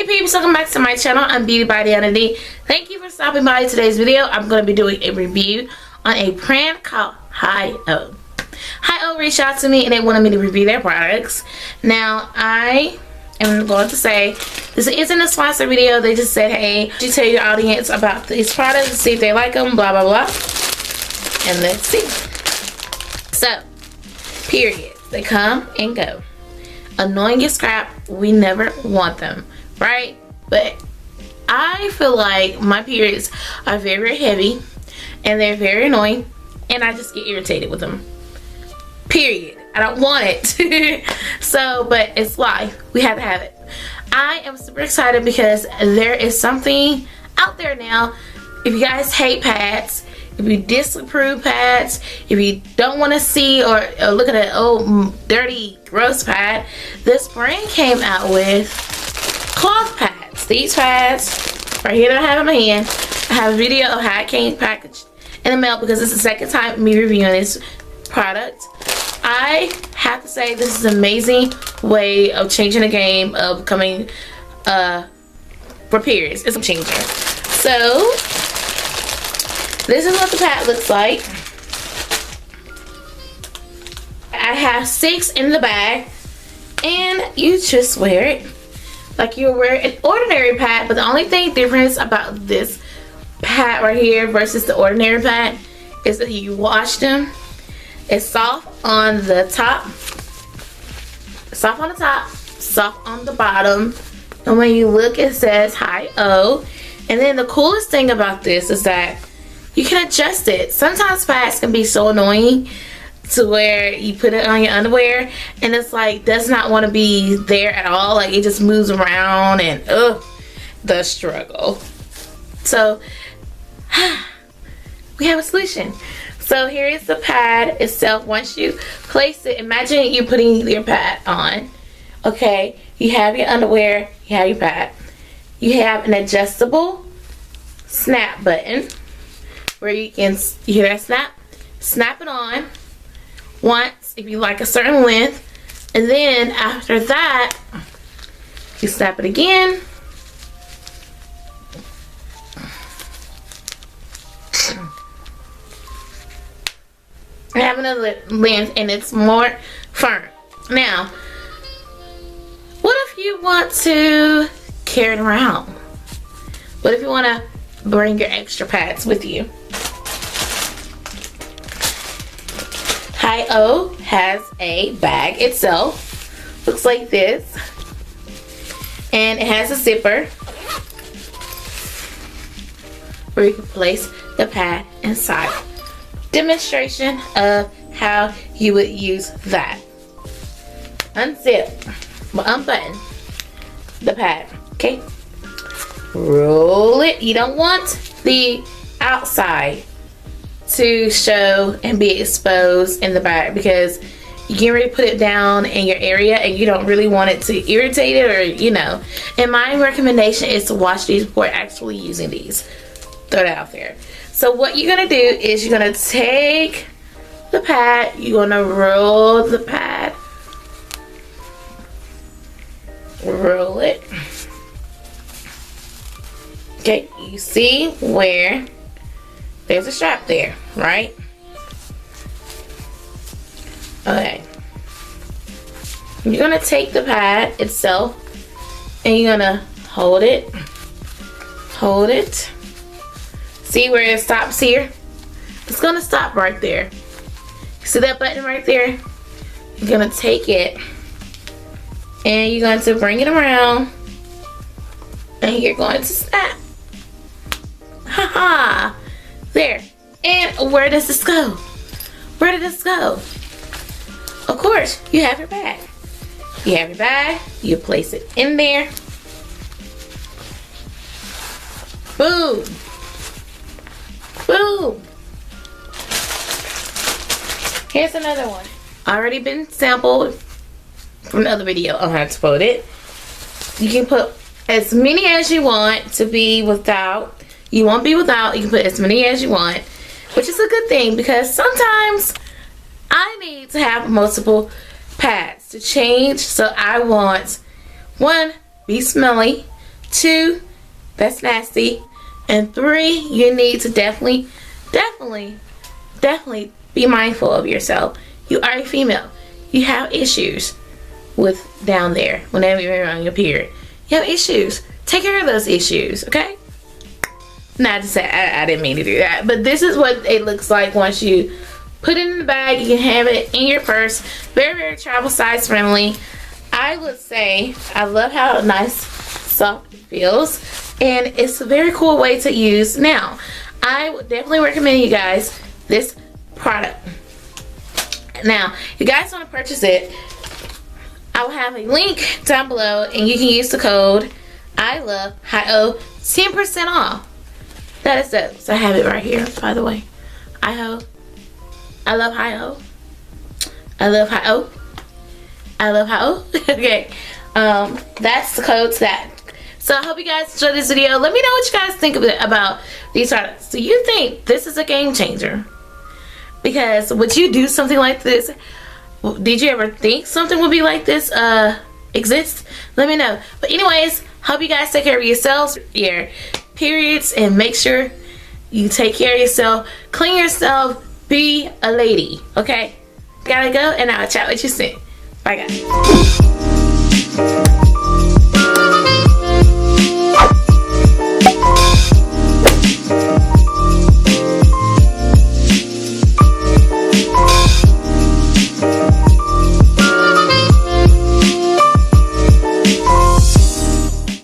peeps, welcome back to my channel. I'm Beauty by Identity. Thank you for stopping by today's video. I'm going to be doing a review on a brand called Hi-O. Hi-O reached out to me and they wanted me to review their products. Now, I am going to say this isn't a sponsored video. They just said, hey, you tell your audience about these products, see if they like them, blah, blah, blah. And let's see. So, period. They come and go. Annoying as crap, we never want them, right? But I feel like my periods are very, very heavy and they're very annoying and I just get irritated with them, period. I don't want it. So, but it's life, we have to have it. I am super excited because there is something out there now. If you guys hate pads, if you disapprove pads, if you don't want to see or look at an old dirty gross pad, this brand came out with cloth pads. These pads right here that I have in my hand, I have a video of how it came packaged in the mail because it's the second time me reviewing this product. I have to say this is an amazing way of changing the game of becoming for periods. It's a changer. So this is what the pad looks like. I have 6 in the bag and you just wear it like you wear an ordinary pad, but the only thing difference about this pad right here versus the ordinary pad is that you wash them. It's soft on the top, soft on the top, soft on the bottom, and when you look it says Hi-O. And then the coolest thing about this is that you can adjust it. Sometimes pads can be so annoying to where you put it on your underwear and it's like does not want to be there at all. Like it just moves around and the struggle. So we have a solution. So here is the pad itself. Once you place it, imagine you putting your pad on. Okay, you have your underwear, you have your pad. You have an adjustable snap button where you can, you hear that snap it on once if you like a certain length, and then after that you snap it again. I have another length and it's more firm. Now, what if you want to carry it around? What if you want to bring your extra pads with you? Hi-O has a bag itself. Looks like this. And it has a zipper where you can place the pad inside. Demonstration of how you would use that. Unzip, unbutton the pad, okay? Roll it. You don't want the outside to show and be exposed in the back because you get ready to put it down in your area and you don't really want it to irritate it, or you know. And my recommendation is to wash these before actually using these. Throw that out there. So what you're gonna do is you're gonna take the pad, you're gonna roll the pad, roll it. Okay, you see where there's a strap there, right? Okay. You're gonna take the pad itself and you're gonna hold it. Hold it. See where it stops here? It's gonna stop right there. See that button right there? You're gonna take it and you're going to bring it around and you're going to snap. Haha. There. And where does this go? Where did this go? Of course, you have your bag. You have your bag, you place it in there. Boom. Boom. Here's another one. Already been sampled from another video on how to put it. You can put as many as you want to be without. You won't be without. You can put as many as you want, which is a good thing because sometimes I need to have multiple pads to change. So I want one, be smelly, 2, that's nasty. And 3, you need to definitely be mindful of yourself. You are a female. You have issues with down there whenever you're on your period. You have issues. Take care of those issues, okay? Not to say I didn't mean to do that, but this is what it looks like once you put it in the bag. You can have it in your purse. Very, very travel size friendly. I would say I love how nice, soft it feels, and it's a very cool way to use. Now, I would definitely recommend you guys this product. Now, if you guys want to purchase it, I will have a link down below, and you can use the code I love HIO 10% off. That is it. So I have it right here, by the way. I love HIO. I love HIO. I love HIO. Okay. That's the code to that. So I hope you guys enjoyed this video. Let me know what you guys think about these products. Do you think this is a game changer? Because would you do something like this? Did you ever think something would be like this exist? Let me know. But anyways, hope you guys take care of yourselves, your periods, and make sure you take care of yourself. Clean yourself. Be a lady. Okay? Gotta go, and I'll chat with you soon. Bye, guys.